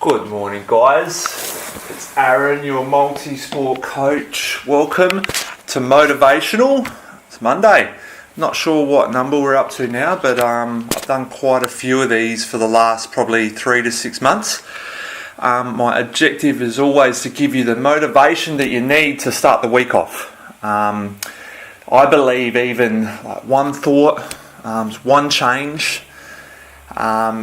Good morning, guys. It's Aaron, your multi-sport coach. Welcome to Motivational. It's Monday. Not sure what number we're up to now, but I've done quite a few of these for the last probably 3 to 6 months. My objective is always to give you the motivation that you need to start the week off. I believe even one thought, one change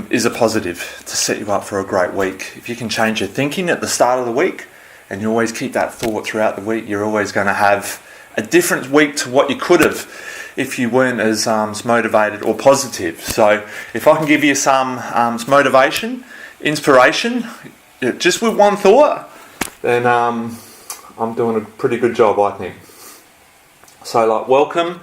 is a positive to set you up for a great week. If you can change your thinking at the start of the week and you always keep that thought throughout the week, you're always going to have a different week to what you could have if you weren't as motivated or positive. So if I can give you some motivation, inspiration, just with one thought, then I'm doing a pretty good job, I think. So welcome.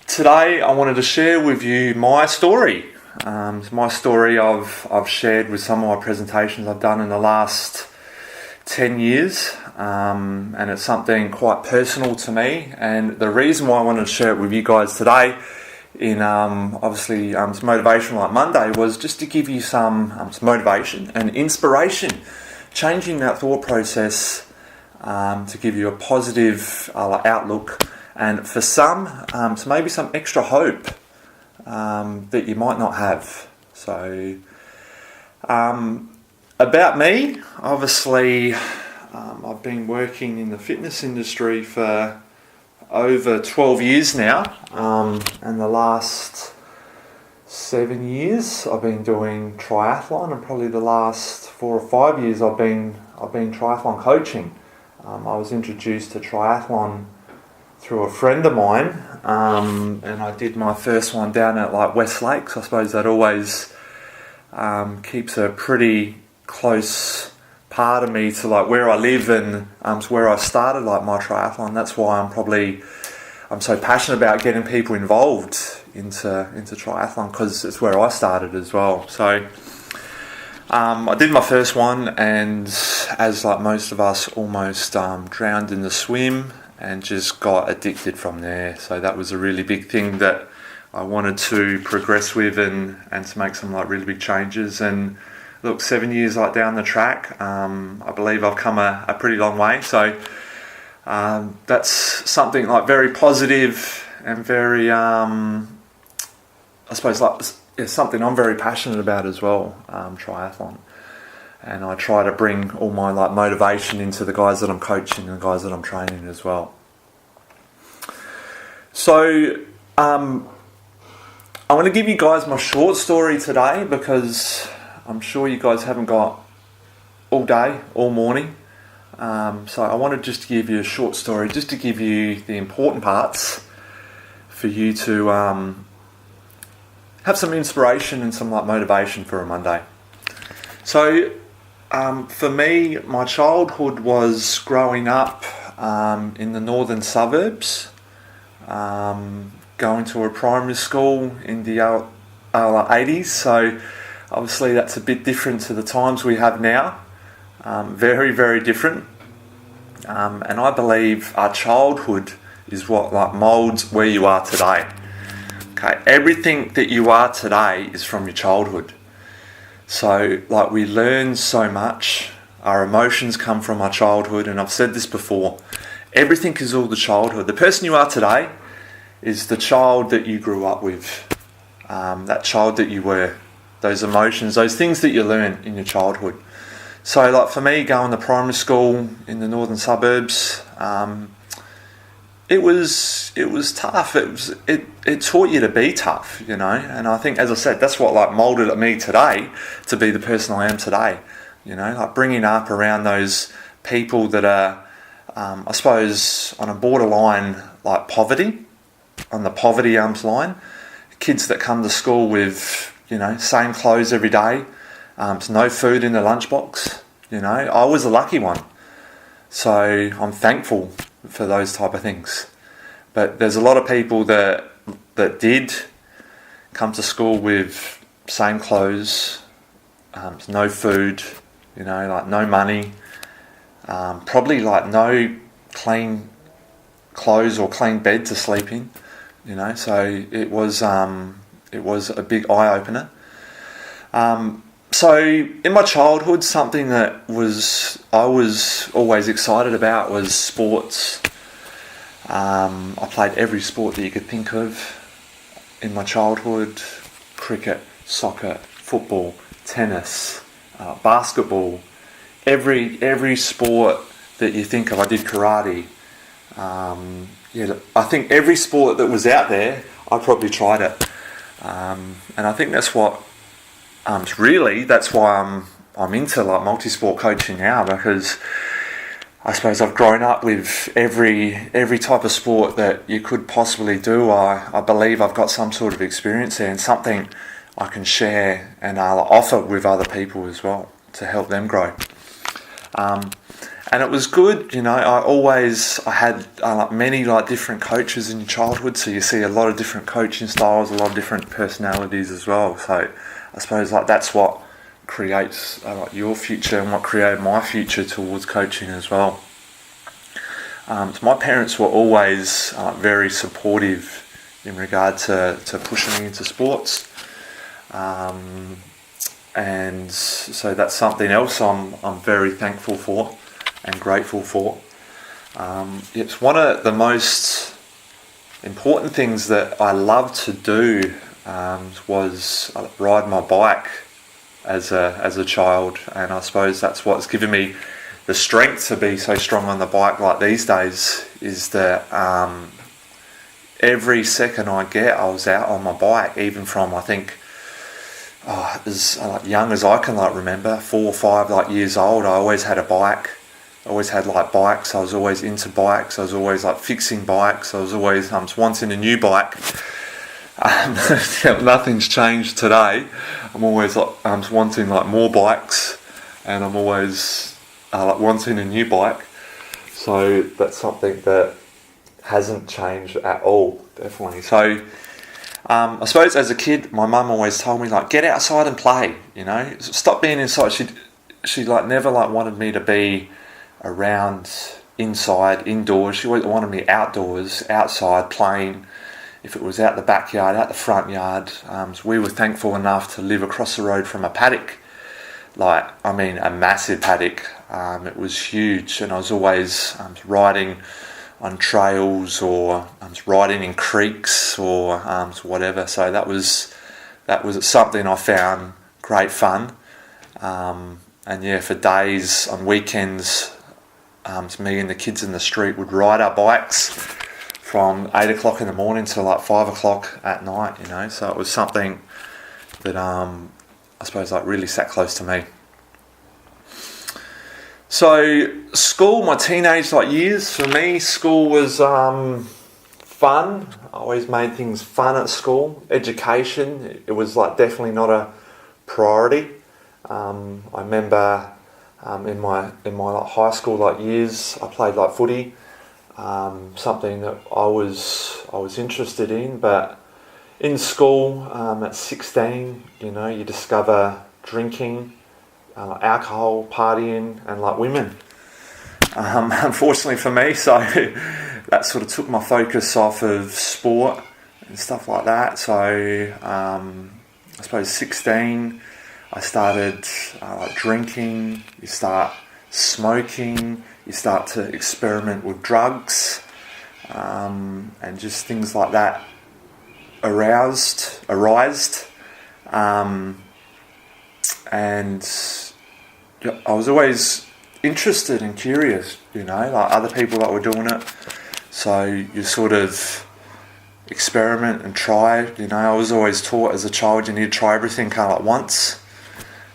Today I wanted to share with you my story. My story I've shared with some of my presentations I've done in the last 10 years, and it's something quite personal to me. And the reason why I wanted to share it with you guys today in obviously some Motivational like Monday was just to give you some motivation and inspiration, changing that thought process to give you a positive outlook, and for some, so maybe some extra hope that you might not have. So, about me, obviously, I've been working in the fitness industry for over 12 years now, and the last 7 years I've been doing triathlon, and probably the last 4 or 5 years I've been triathlon coaching. I was introduced to triathlon through a friend of mine, and I did my first one down at West Lakes. I suppose that always keeps a pretty close part of me to where I live and to where I started my triathlon. That's why I'm so passionate about getting people involved into triathlon, because it's where I started as well. So I did my first one, and as most of us, almost drowned in the swim and just got addicted from there. So that was a really big thing that I wanted to progress with and to make some really big changes. And look, 7 years down the track, I believe I've come a pretty long way. So that's something very positive and very, I suppose it's something I'm very passionate about as well, triathlon. And I try to bring all my motivation into the guys that I'm coaching and the guys that I'm training as well. So I want to give you guys my short story today, because I'm sure you guys haven't got all day, all morning. So I wanted just to give you a short story, just to give you the important parts for you to have some inspiration and some motivation for a Monday. So for me, my childhood was growing up in the northern suburbs, going to a primary school in the 80s. So obviously that's a bit different to the times we have now. Very, very different. And I believe our childhood is what moulds where you are today. Okay, everything that you are today is from your childhood. So we learn so much. Our emotions come from our childhood, and I've said this before. Everything is all the childhood. The person you are today is the child that you grew up with. That child that you were. Those emotions, those things that you learn in your childhood. So for me, going to primary school in the northern suburbs, it was tough. It taught you to be tough, and I think, as I said, that's what moulded me today to be the person I am today. Bringing up around those people that are, I suppose, on a borderline poverty, on the poverty line. Kids that come to school with same clothes every day, no food in the lunchbox. I was a lucky one, so I'm thankful for those type of things. But there's a lot of people that did come to school with same clothes, no food, no money, probably no clean clothes or clean bed to sleep in. So it was a big eye opener. So in my childhood, something that I was always excited about was sports. I played every sport that you could think of in my childhood: cricket, soccer, football, tennis, basketball. Every sport that you think of. I did karate. I think every sport that was out there, I probably tried it. And I think that's what that's why I'm into like multi-sport coaching now, because I suppose I've grown up with every type of sport that you could possibly do. I believe I've got some sort of experience there and something I can share and offer with other people as well to help them grow. And it was good, I had many different coaches in your childhood, so you see a lot of different coaching styles, a lot of different personalities as well. So I suppose that's what creates your future and what created my future towards coaching as well. So my parents were always very supportive in regard to pushing me into sports. And so that's something else I'm very thankful for and grateful for. It's one of the most important things that I loved to do was ride my bike as a child, and I suppose that's what's given me the strength to be so strong on the bike like these days, is that every second I get I was out on my bike, even from I think as young as I can remember, 4 or 5 years old. I always had a bike. I always had bikes. I was always into bikes. I was always fixing bikes. I was always wanting a new bike. Nothing's changed today. I'm always wanting more bikes, and I'm always wanting a new bike. So that's something that hasn't changed at all, definitely. So I suppose as a kid, my mum always told me get outside and play. Stop being inside. She never wanted me to be around inside, indoors. She always wanted me outdoors, outside playing. If it was out the backyard, out the front yard. So we were thankful enough to live across the road from a paddock. A massive paddock. It was huge, and I was always riding on trails, or riding in creeks, or whatever. So that was something I found great fun. For days on weekends, me and the kids in the street would ride our bikes from 8 o'clock in the morning till 5 o'clock at night. So it was something that I suppose really sat close to me. So school, my teenage years, for me, school was fun. I always made things fun at school. Education, it was definitely not a priority. I remember in my high school years, I played footy, something that I was interested in. But in school, at 16, you discover drinking, alcohol, partying, and women. Unfortunately for me, so that sort of took my focus off of sport and stuff like that. So I suppose 16, I started drinking. You start smoking. You start to experiment with drugs, and just things like that arised. And I was always interested and curious, other people that were doing it. So you sort of experiment and try. I was always taught as a child you need to try everything at once.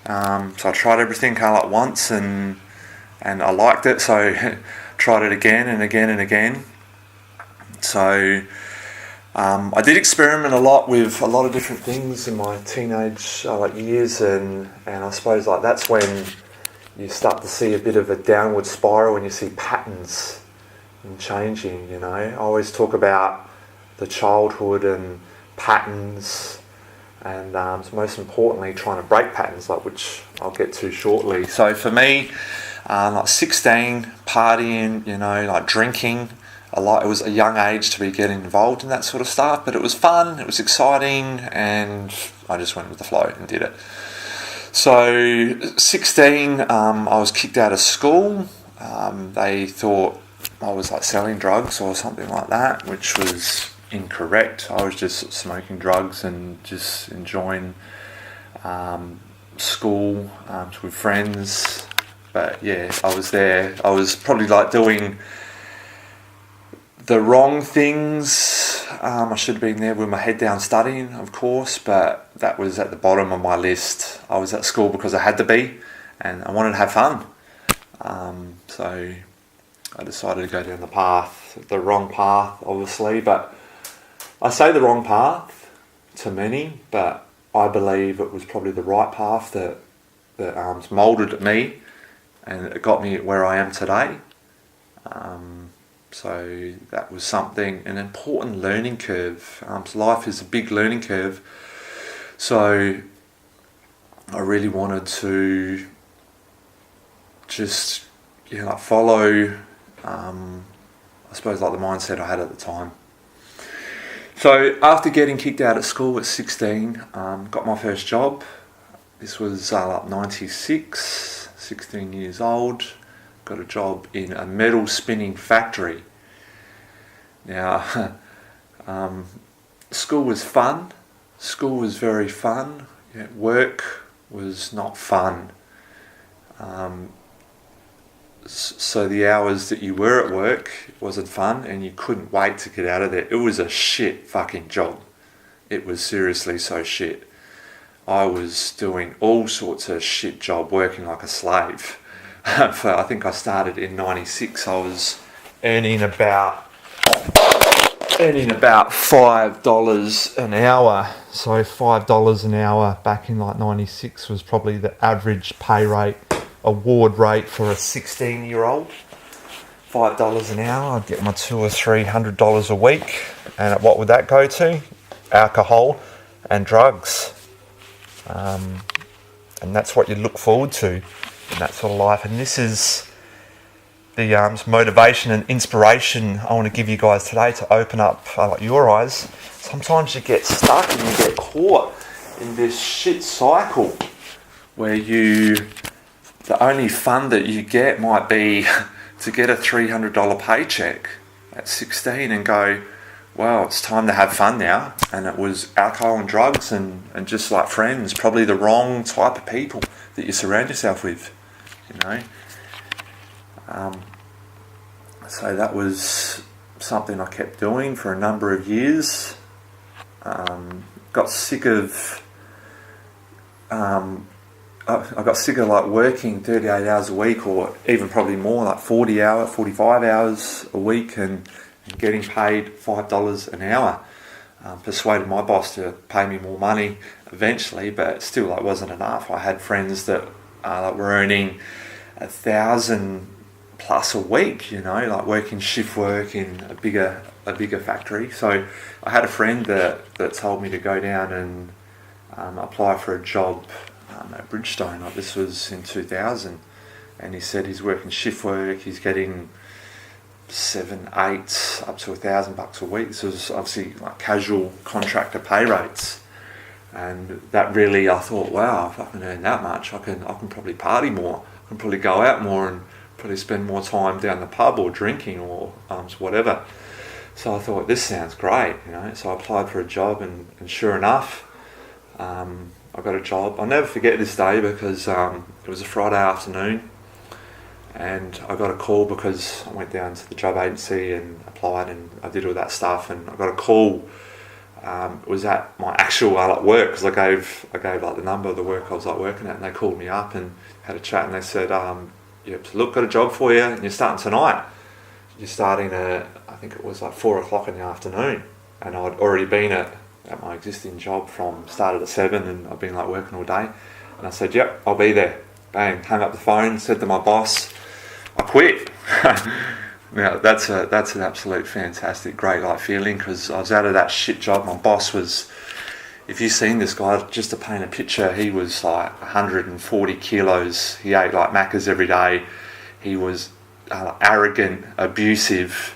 So I tried everything at once, and I liked it. So tried it again and again and again. So I did experiment a lot with a lot of different things in my teenage years, and I suppose that's when you start to see a bit of a downward spiral, and you see patterns in changing. I always talk about the childhood and patterns, and most importantly trying to break patterns, which I'll get to shortly. So for me, 16, partying, drinking a lot. It was a young age to be getting involved in that sort of stuff, but it was fun, it was exciting, and I just went with the flow and did it. So 16, I was kicked out of school. They thought I was like selling drugs or something like that, which was incorrect. I was just smoking drugs and just enjoying school with friends. But yeah, I was there. I was probably like doing the wrong things. I should have been there with my head down studying, of course, but that was at the bottom of my list. I was at school because I had to be, and I wanted to have fun. So I decided to go down the wrong path, obviously, but I say the wrong path to many, but I believe it was probably the right path that moulded me, and it got me where I am today. So that was an important learning curve. Life is a big learning curve. So I really wanted to just, follow, I suppose, like the mindset I had at the time. So after getting kicked out of school at 16, got my first job. This was like 96, 16 years old. Got a job in a metal spinning factory. Now, school was fun. School was very fun. Work was not fun. So the hours that you were at work wasn't fun, and you couldn't wait to get out of there. It was a shit fucking job. It was seriously so shit. I was doing all sorts of shit job, working like a slave. I think I started in 96. I was earning about $5 an hour. So $5 an hour back in like 96 was probably the average pay rate, award rate for a 16-year-old. $5 an hour, I'd get my $200 or $300 a week. And what would that go to? Alcohol and drugs. And that's what you look forward to in that sort of life. And this is the motivation and inspiration I want to give you guys today to open up your eyes. Sometimes you get stuck and you get caught in this shit cycle where the only fun that you get might be to get a $300 paycheck at 16 and go, well, it's time to have fun now. And it was alcohol and drugs and just like friends, probably the wrong type of people that you surround yourself with, So that was something I kept doing for a number of years. Got sick of I got sick of like working 38 hours a week, or even probably more, like 45 hours a week, and getting paid $5 an hour. Persuaded my boss to pay me more money eventually, but still that wasn't enough. I had friends that were earning $1,000 plus a week, like working shift work in a bigger factory. So I had a friend that told me to go down and apply for a job at Bridgestone. Like this was in 2000, and he said he's working shift work. He's getting $7, $8, up to $1,000 a week. This was obviously like casual contractor pay rates, and that really, I thought, wow, if I can earn that much, I can probably party more. I can probably go out more and probably spend more time down the pub or drinking or whatever. So I thought, this sounds great, So I applied for a job, and sure enough, I got a job. I'll never forget this day because it was a Friday afternoon, and I got a call because I went down to the job agency and applied, and I did all that stuff, and I got a call. It was at my actual work, because I gave like the number of the work I was working at, and they called me up and had a chat, and they said, "Yep, look, got a job for you, and you're starting tonight. You're starting at, I think it was like 4:00 in the afternoon," and I'd already been at my existing job started at 7, and I've been working all day, and I said, "Yep, I'll be there." Bang, hung up the phone, said to my boss, I quit. Now that's an absolute fantastic, great feeling, because I was out of that shit job. My boss was, if you've seen this guy, just to paint a picture, he was 140 kilos. He ate Maccas every day. He was arrogant, abusive.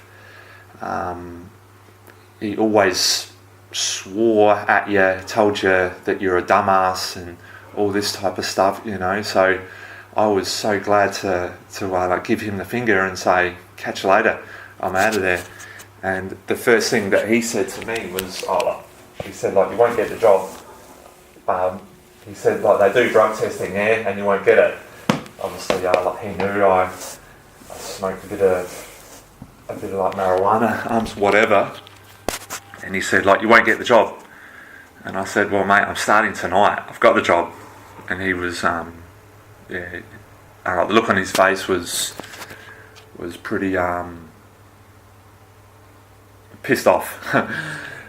He always swore at you, told you that you're a dumbass, and all this type of stuff, so I was so glad to like give him the finger and say, catch you later, I'm out of there. And the first thing that he said to me was, he said, like, you won't get the job. He said, like, they do drug testing there and you won't get it. Obviously, like, he knew I smoked a bit of like marijuana, whatever. And he said, like, you won't get the job. And I said, well, mate, I'm starting tonight. I've got the job. And he was, the look on his face was pretty pissed off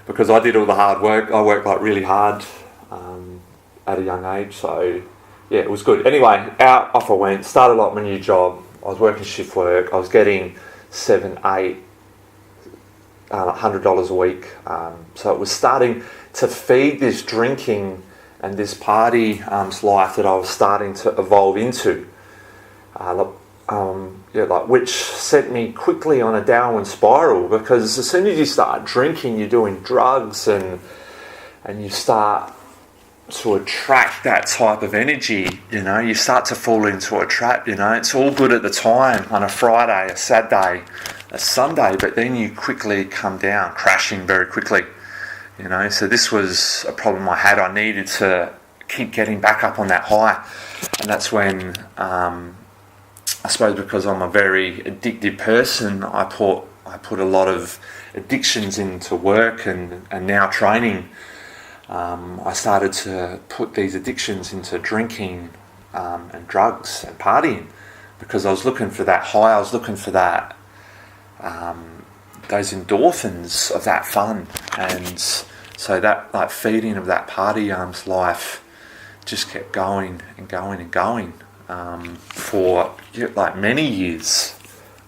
because I did all the hard work. I worked like really hard at a young age, so yeah, it was good. Anyway, off I went, started like my new job. I was working shift work. I was getting $700, $100 a week. So it was starting to feed this drinking and this party life that I was starting to evolve into. Which sent me quickly on a downward spiral, because as soon as you start drinking, you're doing drugs and you start to attract that type of energy, you start to fall into a trap, it's all good at the time on a Friday, a Saturday, a Sunday, but then you quickly come down, crashing very quickly, so this was a problem I had. I needed to keep getting back up on that high, and that's when I suppose because I'm a very addictive person, I put a lot of addictions into work and now training. I started to put these addictions into drinking and drugs and partying, because I was looking for that high. I was looking for that those endorphins of that fun, and so that like feeding of that party life just kept going and going and going for like many years.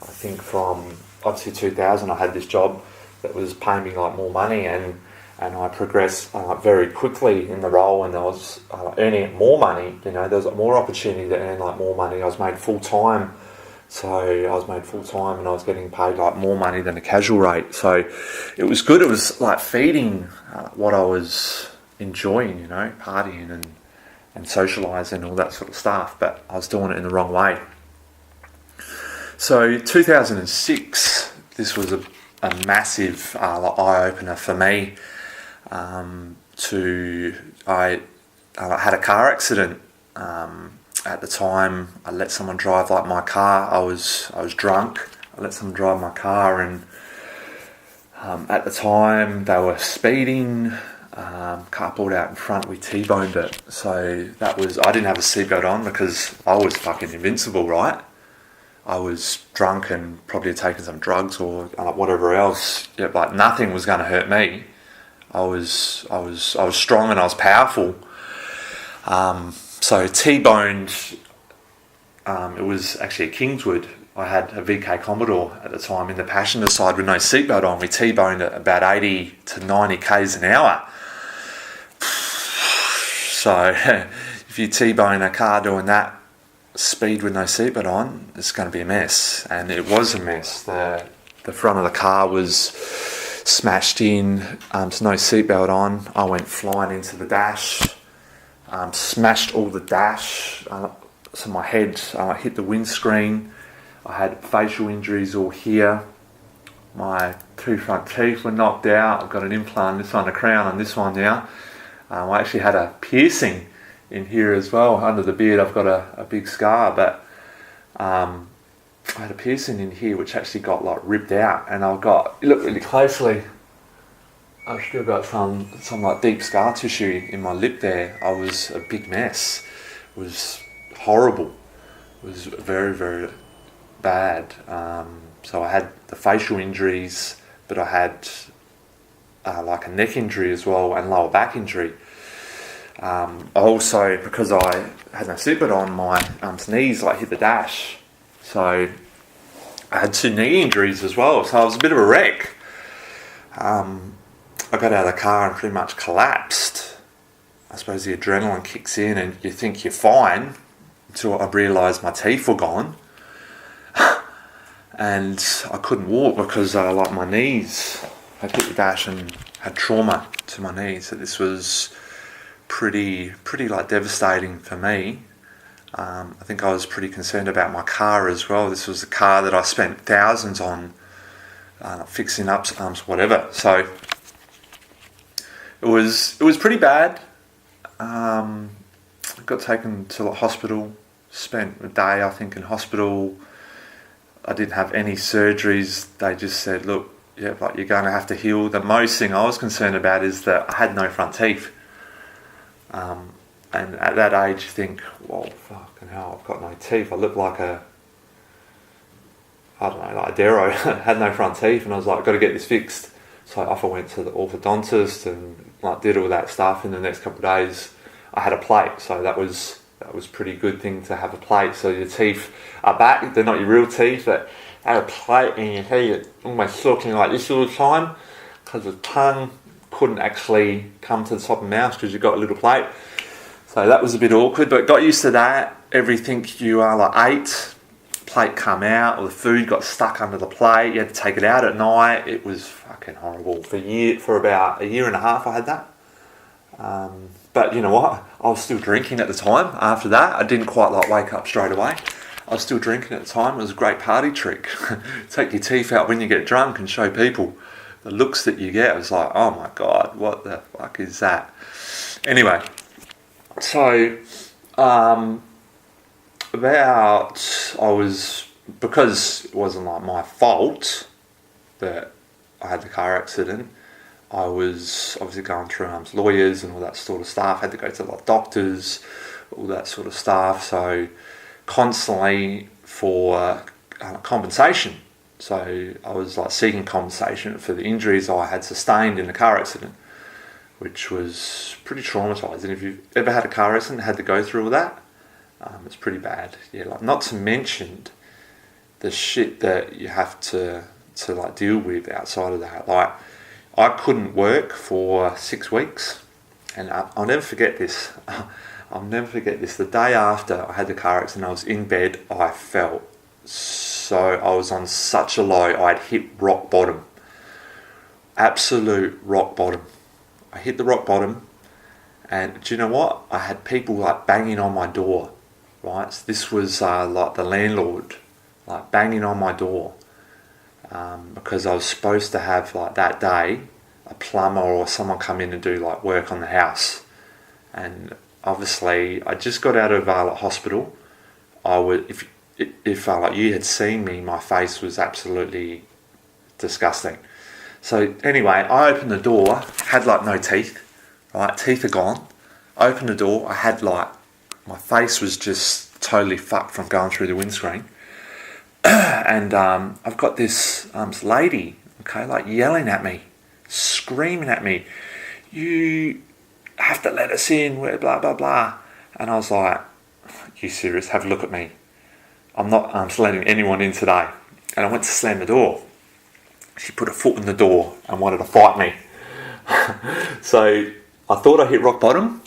I think from obviously 2000, I had this job that was paying me like more money, and I progressed very quickly in the role, and I was earning more money. There was more opportunity to earn like more money. I was made full time, and I was getting paid like more money than a casual rate. So it was good. It was like feeding what I was enjoying, partying and socialising and all that sort of stuff, but I was doing it in the wrong way. So 2006, this was a massive eye-opener for me. I had a car accident. At the time, I let someone drive like my car. I was drunk. I let someone drive my car, and at the time they were speeding. Car pulled out in front. We T-boned it. So I didn't have a seatbelt on because I was fucking invincible, right? I was drunk and probably had taken some drugs or whatever else. Yeah, but nothing was going to hurt me. I was strong and I was powerful. So T-boned. It was actually a Kingswood. I had a VK Commodore at the time in the passenger side with no seatbelt on. We T-boned at about 80 to 90 k's an hour. So if you T-bone a car doing that speed with no seatbelt on, it's going to be a mess. And it was a mess. The front of the car was smashed in, to no seatbelt on. I went flying into the dash, smashed all the dash. So my head hit the windscreen. I had facial injuries all here. My two front teeth were knocked out. I've got an implant, this one a crown on this one now. I actually had a piercing in here as well. Under the beard I've got a big scar, but I had a piercing in here which actually got like ripped out, and you look really closely, I've still got some like deep scar tissue in my lip there. I was a big mess. It was horrible. It was very, very bad. So I had the facial injuries, but I had like a neck injury as well and lower back injury. Also, because I had no seatbelt on, my knees like hit the dash. So I had 2 knee injuries as well. So I was a bit of a wreck. I got out of the car and pretty much collapsed. I suppose the adrenaline kicks in and you think you're fine until I realised my teeth were gone. And I couldn't walk because like my knees had hit the dash and had trauma to my knees. So this was pretty like devastating for me. I think I was pretty concerned about my car as well. This was a car that I spent thousands on fixing up, whatever. So it was pretty bad. I got taken to the hospital. Spent a day, I think, in hospital. I didn't have any surgeries. They just said, look, yeah, like you're going to have to heal. The most thing I was concerned about is that I had no front teeth. And at that age, you think, well, fucking hell, I've got no teeth. I look like a Darrow. Had no front teeth, and I was like, got to get this fixed. So off I went to the orthodontist and like did all that stuff. In the next couple of days, I had a plate. So that was pretty good thing to have a plate. So your teeth are back. They're not your real teeth, but had a plate, and you hear it almost looking like this all the time because the tongue couldn't actually come to the top of the mouth because you've got a little plate. So that was a bit awkward, but got used to that. Everything you ate, plate come out, or the food got stuck under the plate. You had to take it out at night. It was fucking horrible. For about a year and a half, I had that. But you know what? I was still drinking at the time. After that, I didn't quite wake up straight away. I was still drinking at the time. It was a great party trick. Take your teeth out when you get drunk and show people the looks that you get. It was like, oh my God, what the fuck is that? Anyway, so because it wasn't like my fault that I had the car accident, I was obviously going through lawyers and all that sort of stuff. Had to go to doctors, all that sort of stuff. So constantly for compensation. So I was seeking compensation for the injuries I had sustained in the car accident, which was pretty traumatising. If you've ever had a car accident and had to go through all that, it's pretty bad. Yeah, not to mention the shit that you have to deal with outside of that. I couldn't work for 6 weeks, and I'll never forget this. I'll never forget this. The day after I had the car accident, I was in bed. I was on such a low. I'd hit rock bottom. Absolute rock bottom. I hit the rock bottom, and do you know what? I had people banging on my door, right? So this was the landlord banging on my door because I was supposed to have that day a plumber or someone come in and do work on the house. And obviously I just got out of hospital. I would, if you had seen me, my face was absolutely disgusting. So anyway, I opened the door, had no teeth, right? Teeth are gone. I opened the door, I had my face was just totally fucked from going through the windscreen. And I've got this lady, yelling at me, screaming at me, you have to let us in, blah, blah, blah. And I was like, you serious? Have a look at me. I'm not letting anyone in today. And I went to slam the door. She put a foot in the door and wanted to fight me. So I thought I hit rock bottom,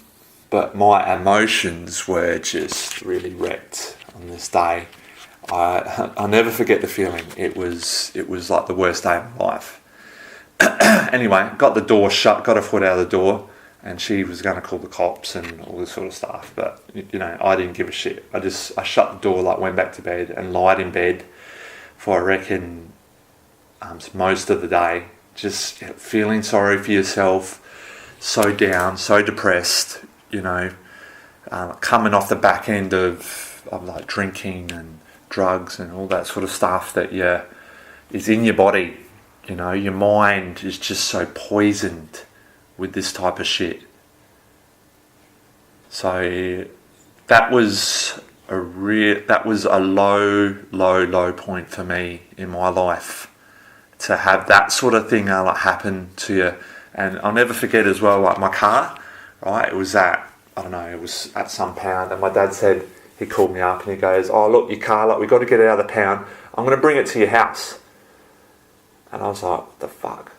but my emotions were just really wrecked on this day. I'll never forget the feeling. It was the worst day of my life. Anyway, got the door shut, got her foot out of the door, and she was going to call the cops and all this sort of stuff. But I didn't give a shit. I shut the door, went back to bed and lied in bed for I reckon most of the day, just feeling sorry for yourself, so down, so depressed. Coming off the back end of drinking and drugs and all that sort of stuff that is in your body. Your mind is just so poisoned with this type of shit. So that was a low point for me in my life, to have that sort of thing happen to you. And I'll never forget as well, my car, right? It was at some pound, and my dad said, he called me up and he goes, oh look, your car, we've got to get it out of the pound. I'm going to bring it to your house. And I was like, what the fuck?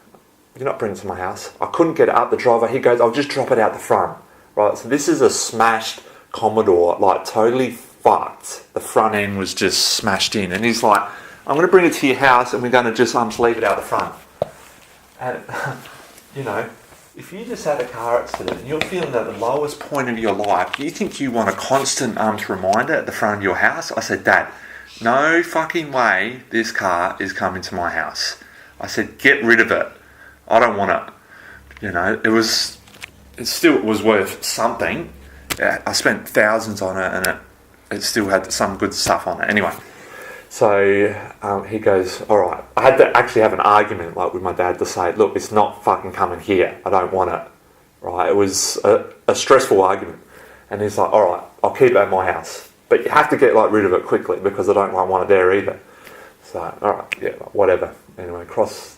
You're not bringing it to my house. I couldn't get it up the driveway. He goes, I'll just drop it out the front. Right, so this is a smashed Commodore, totally fucked. The front end was just smashed in. And he's like, I'm going to bring it to your house and we're going to just leave it out the front. And, if you just had a car accident and you're feeling at the lowest point of your life, you think you want a constant reminder at the front of your house? I said, Dad, no fucking way this car is coming to my house. I said, get rid of it. I don't want it. You know, it was worth something. I spent thousands on it, and it still had some good stuff on it. Anyway, so he goes, all right. I had to actually have an argument with my dad to say, look, it's not fucking coming here. I don't want it. Right? It was a stressful argument. And he's like, all right, I'll keep it at my house. But you have to get rid of it quickly because I don't want it there either. So, all right, yeah, whatever. Anyway, cross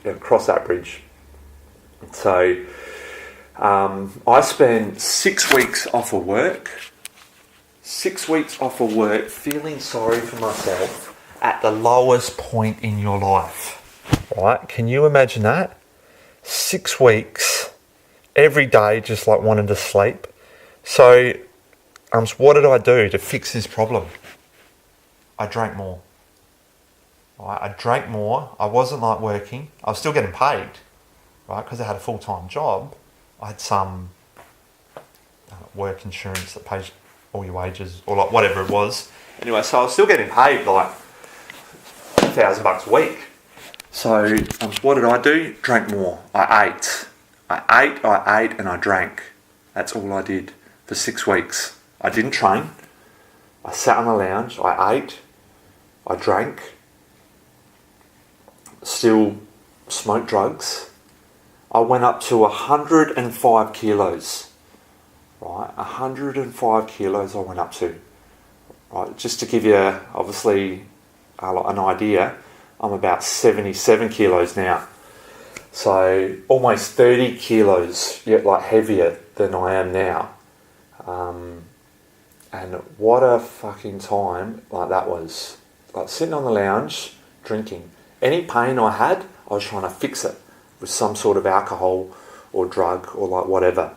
that bridge. So I spent 6 weeks off of work. 6 weeks off of work, feeling sorry for myself at the lowest point in your life. Right? Can you imagine that? 6 weeks, every day, just wanting to sleep. So, what did I do to fix this problem? I drank more. Right? I drank more. I wasn't working. I was still getting paid, right? Because I had a full-time job. I had some work insurance that pays all your wages, or whatever it was. Anyway, so I was still getting paid $1,000 a week. So what did I do? Drank more. I ate, and I drank. That's all I did for 6 weeks. I didn't train. I sat on the lounge. I ate. I drank. Still smoked drugs. I went up to 105 kilos. Right, 105 kilos I went up to. Right, just to give you, obviously, an idea, I'm about 77 kilos now. So almost 30 kilos, yet heavier than I am now. And what a fucking time that was. Sitting on the lounge, drinking. Any pain I had, I was trying to fix it with some sort of alcohol or drug or whatever.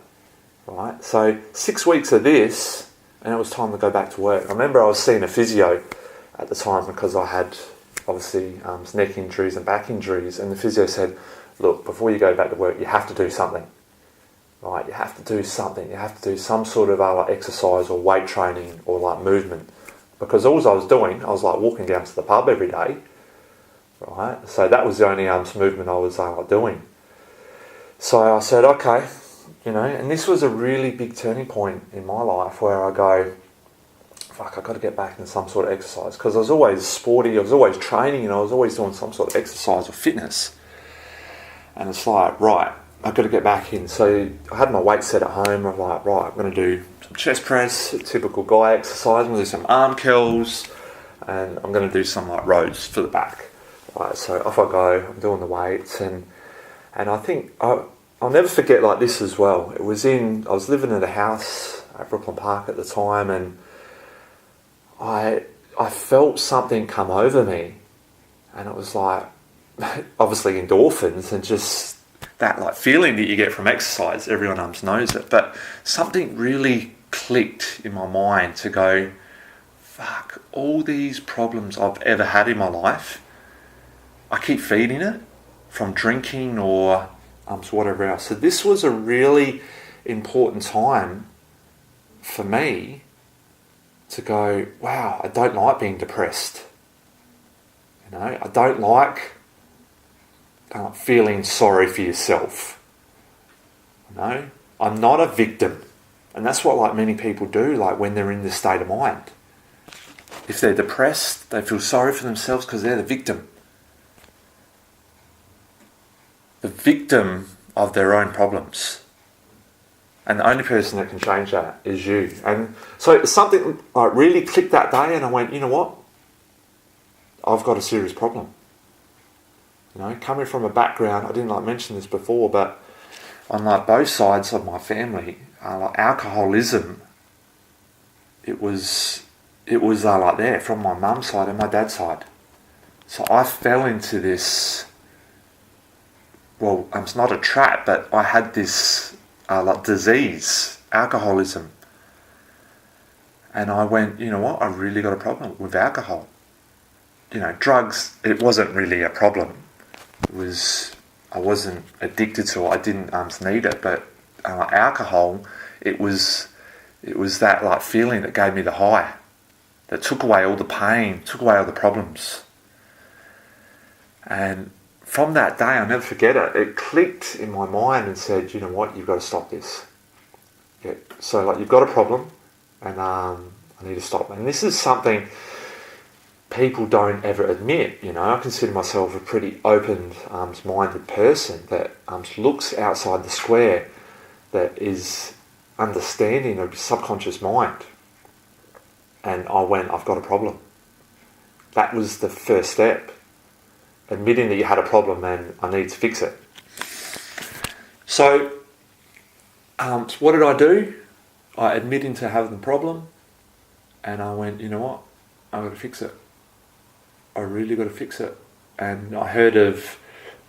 Right, so 6 weeks of this, and it was time to go back to work. I remember I was seeing a physio at the time because I had obviously neck injuries and back injuries, and the physio said, look, before you go back to work, you have to do something. Right, you have to do something. You have to do some sort of exercise or weight training or movement, because all I was doing, I was walking down to the pub every day. Right, so that was the only movement I was doing. So I said, okay. And this was a really big turning point in my life where I go, fuck, I've got to get back into some sort of exercise. Because I was always sporty, I was always training, I was always doing some sort of exercise or fitness. And it's right, I've got to get back in. So I had my weight set at home. I'm right, I'm going to do some chest press, typical guy exercise. I'm going to do some arm curls, and I'm going to do some rows for the back. Right, so off I go, I'm doing the weights, and I think I'll never forget this as well. I was living in a house at Brooklyn Park at the time, and I felt something come over me, and it was obviously endorphins and just that feeling that you get from exercise. Everyone knows it, but something really clicked in my mind to go, fuck, all these problems I've ever had in my life, I keep feeding it from drinking or whatever else. So this was a really important time for me to go, wow, I don't like being depressed. I don't like feeling sorry for yourself. I'm not a victim. And that's what many people do when they're in this state of mind. If they're depressed, they feel sorry for themselves because they're the victim. The victim of their own problems. And the only person that can change that is you. And so something really clicked that day, and I went, you know what? I've got a serious problem. Coming from a background, I didn't mention this before, but on both sides of my family, alcoholism, it was there from my mum's side and my dad's side. So I fell into this. Well, it's not a trap, but I had this disease, alcoholism. And I went, you know what, I really got a problem with alcohol. Drugs, it wasn't really a problem. It was I wasn't addicted to it. I didn't need it, but alcohol, it was that like feeling that gave me the high, that took away all the pain, took away all the problems. And from that day, I'll never forget it. It clicked in my mind and said, you know what, you've got to stop this. Yeah. So like, you've got a problem, and I need to stop. And this is something people don't ever admit. You know, I consider myself a pretty open-minded person that looks outside the square, that is understanding of subconscious mind. And I went, I've got a problem. That was the first step. Admitting that you had a problem and I need to fix it. So what did I do? I admitted to having the problem, and I went, you know what? I've got to fix it. I really got to fix it. And I heard of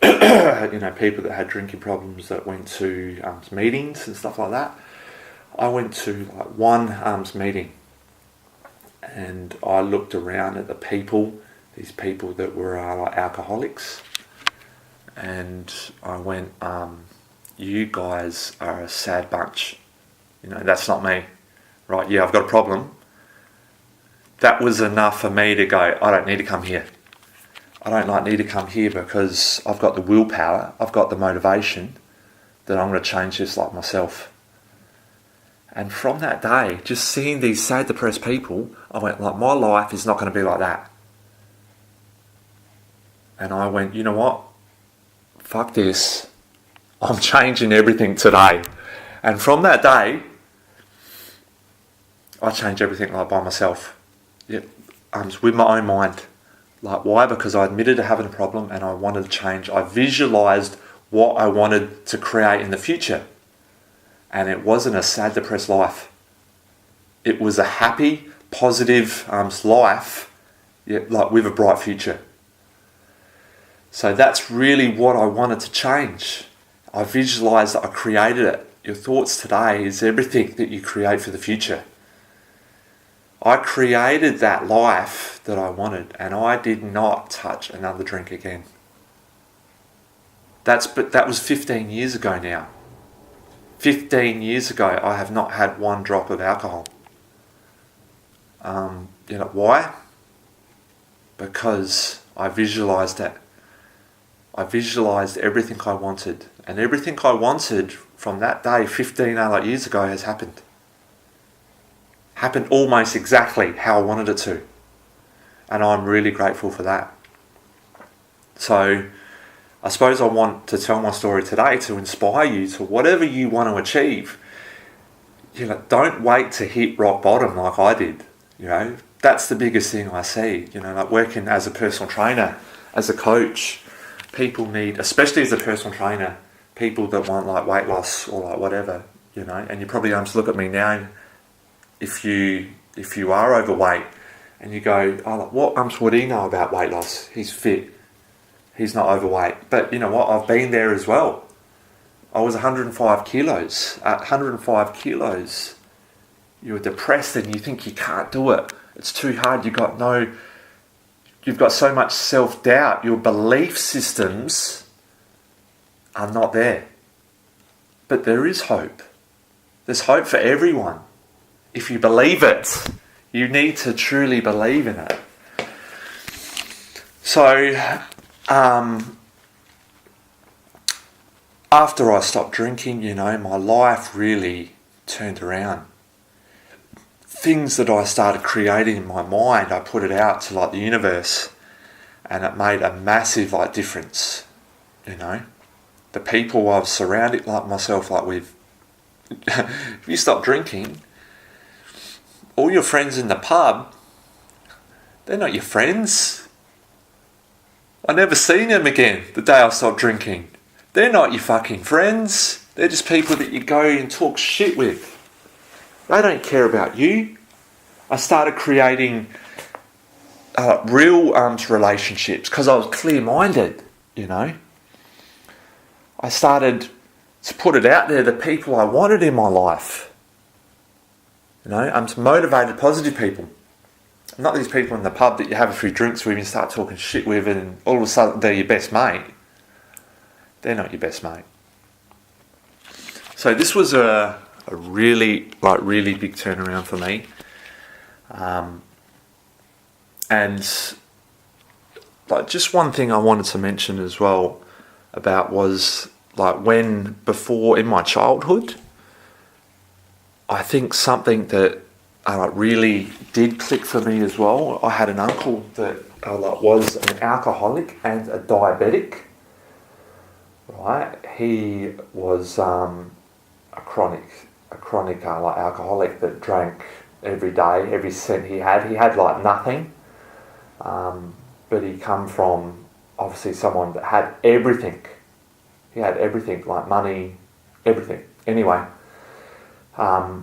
people that had drinking problems that went to meetings and stuff like that. I went to like one meeting, and I looked around at these people that were like alcoholics, and I went, you guys are a sad bunch. You know, that's not me. Right, yeah, I've got a problem. That was enough for me to go, I don't need to come here. I don't need to come here because I've got the willpower, I've got the motivation that I'm going to change this like myself. And from that day, just seeing these sad, depressed people, I went, like, my life is not going to be like that. And I went, you know what? Fuck this. I'm changing everything today. And from that day, I changed everything like by myself. Yep. With my own mind. Like, why? Because I admitted to having a problem and I wanted to change. I visualized what I wanted to create in the future. And it wasn't a sad, depressed life. It was a happy, positive life, like with a bright future. So that's really what I wanted to change. I visualized that I created it. Your thoughts today is everything that you create for the future. I created that life that I wanted, and I did not touch another drink again. But that was 15 years ago now. 15 years ago, I have not had one drop of alcohol. Why? Because I visualized it. I visualized everything I wanted. And everything I wanted from that day, 15 years ago, has happened. Happened almost exactly how I wanted it to. And I'm really grateful for that. So I suppose I want to tell my story today to inspire you to whatever you want to achieve. Don't wait to hit rock bottom like I did. That's the biggest thing I see. Like working as a personal trainer, as a coach, people need, especially as a personal trainer, people that want like weight loss or like whatever, and you probably look at me now, if you are overweight and you go, oh, what would he know about weight loss? He's fit. He's not overweight. But you know what? I've been there as well. I was 105 kilos. At 105 kilos, you're depressed and you think you can't do it. It's too hard. You've got so much self-doubt. Your belief systems are not there. But there is hope. There's hope for everyone. If you believe it, you need to truly believe in it. So, after I stopped drinking, my life really turned around. Things that I started creating in my mind, I put it out to like the universe, and it made a massive difference. The people I've surrounded myself with. If you stop drinking, all your friends in the pub, they're not your friends. I never seen them again the day I stopped drinking. They're not your fucking friends. They're just people that you go and talk shit with. They don't care about you. I started creating real relationships because I was clear-minded, I started to put it out there, the people I wanted in my life. I'm motivated, positive people. Not these people in the pub that you have a few drinks with and start talking shit with and all of a sudden they're your best mate. they're not your best mate. So this was a really big turnaround for me. And like just one thing I wanted to mention as well about was like before in my childhood, I think something that really did click for me as well. I had an uncle that was an alcoholic and a diabetic. Right, he was a chronic alcoholic that drank every day, every cent he had. He had like nothing, but he come from obviously someone that had everything. He had everything, like money, everything. Anyway, I'll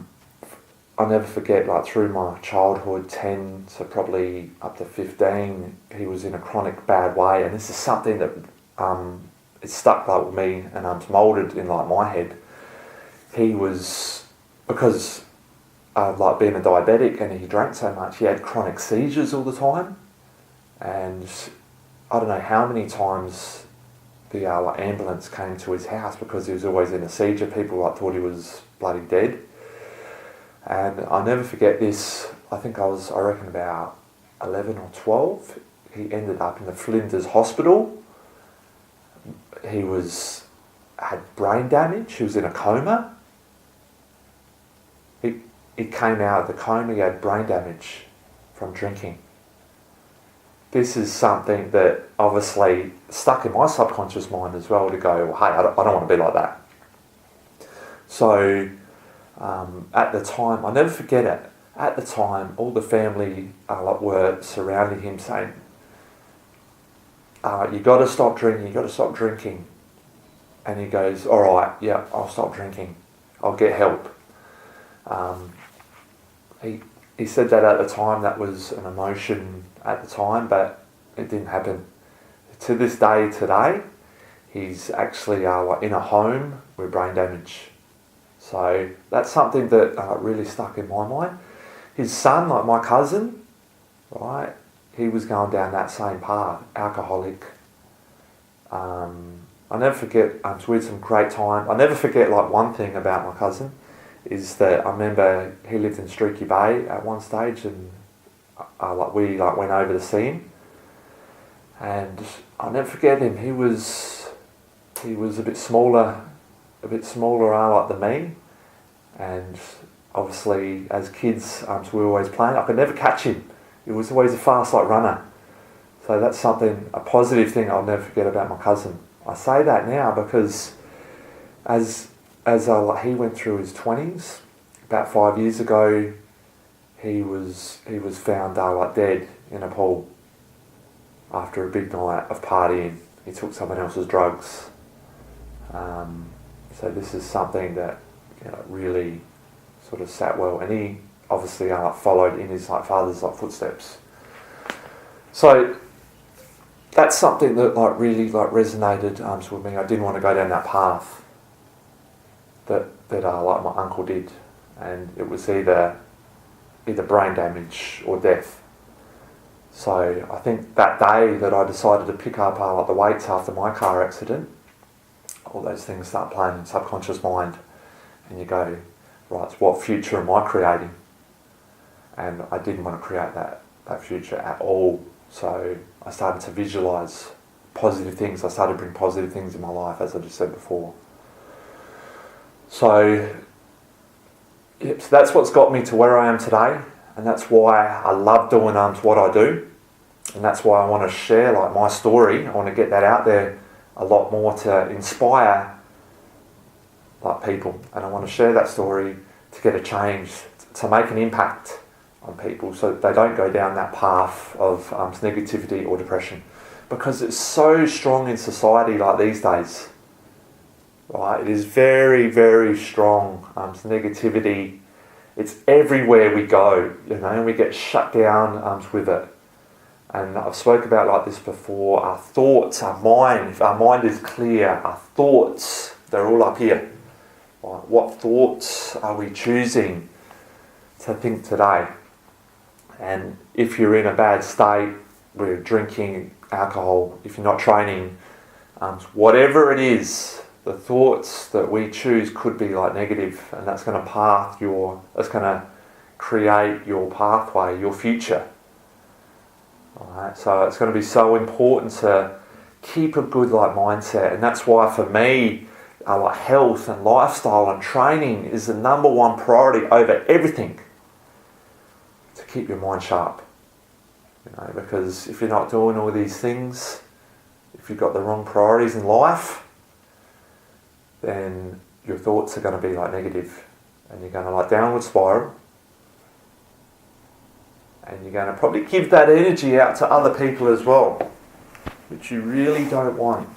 never forget, like through my childhood, 10 to probably up to 15, he was in a chronic bad way, and this is something that it stuck like with me and it's moulded in like my head. He was, because like being a diabetic and he drank so much, he had chronic seizures all the time, and I don't know how many times the ambulance came to his house because he was always in a seizure. People thought he was bloody dead. And I'll never forget this. I think I reckon about 11 or 12. He ended up in the Flinders Hospital. He had brain damage. He was in a coma. He came out of the coma. He had brain damage from drinking. This is something that obviously stuck in my subconscious mind as well, to go, well, hey, I don't want to be like that. So at the time, I'll never forget it, at the time, all the family were surrounding him saying, you got to stop drinking. And he goes, all right, yeah, I'll stop drinking. I'll get help. He said that at the time, that was an emotion at the time, but it didn't happen. To this day, today, he's actually in a home with brain damage. So that's something that really stuck in my mind. His son, like my cousin, right, he was going down that same path, alcoholic. I'll never forget, so we had some great time. I'll never forget one thing about my cousin, is that I remember he lived in Streaky Bay at one stage, and we went over to see him, and I'll never forget him. He was a bit smaller than me, and obviously as kids, we were always playing. I could never catch him. He was always a fast runner. So that's a positive thing I'll never forget about my cousin. I say that now because as he went through his 20s, about 5 years ago, he was found dead in a pool after a big night of partying. He took someone else's drugs. So this is something that really sort of sat well, and he obviously followed in his father's footsteps. So that's something that really resonated with me. I didn't want to go down that path that my uncle did, and it was either brain damage or death. So I think that day that I decided to pick up the weights after my car accident, all those things start playing in subconscious mind, and you go, right, so what future am I creating? And I didn't want to create that future at all. So I started to visualise positive things. I started to bring positive things in my life, as I just said before. So, so that's what's got me to where I am today, and that's why I love doing what I do, and that's why I want to share my story. I want to get that out there a lot more to inspire people, and I want to share that story to get a change, to make an impact on people so that they don't go down that path of negativity or depression, because it's so strong in society these days. Right, it is very, very strong. Negativity, it's everywhere we go, and we get shut down with it. And I've spoke about this before. Our thoughts, our mind. If our mind is clear, our thoughts, they're all up here. Right? What thoughts are we choosing to think today? And if you're in a bad state, where you're drinking alcohol, if you're not training, Whatever it is, the thoughts that we choose could be like negative, and that's going to create your pathway, your future. Alright, so it's going to be so important to keep a good mindset, and that's why for me, health and lifestyle and training is the number one priority over everything. To keep your mind sharp, because if you're not doing all these things, if you've got the wrong priorities in life, then your thoughts are going to be negative, and you're going to downward spiral, and you're going to probably give that energy out to other people as well, which you really don't want.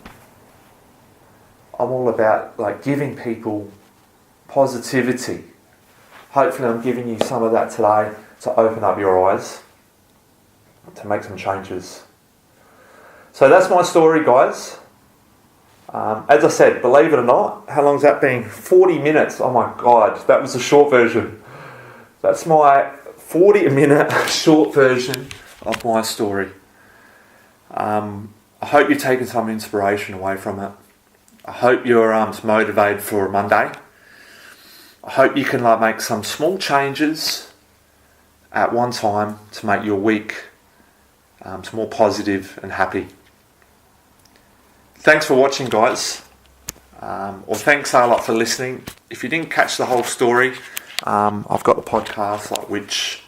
I'm all about giving people positivity. Hopefully I'm giving you some of that today to open up your eyes, to make some changes. So that's my story, guys. As I said, believe it or not, how long's that been? 40 minutes. Oh my God, that was the short version. That's my 40-minute short version of my story. I hope you're taking some inspiration away from it. I hope you're motivated for Monday. I hope you can make some small changes at one time to make your week more positive and happy. Thanks for watching, guys. Or thanks a lot for listening. If you didn't catch the whole story, I've got the podcast which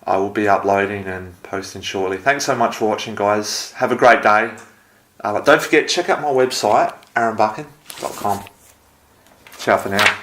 I will be uploading and posting shortly. Thanks so much for watching, guys. Have a great day. Don't forget, check out my website, aaronbuchan.com. Ciao for now.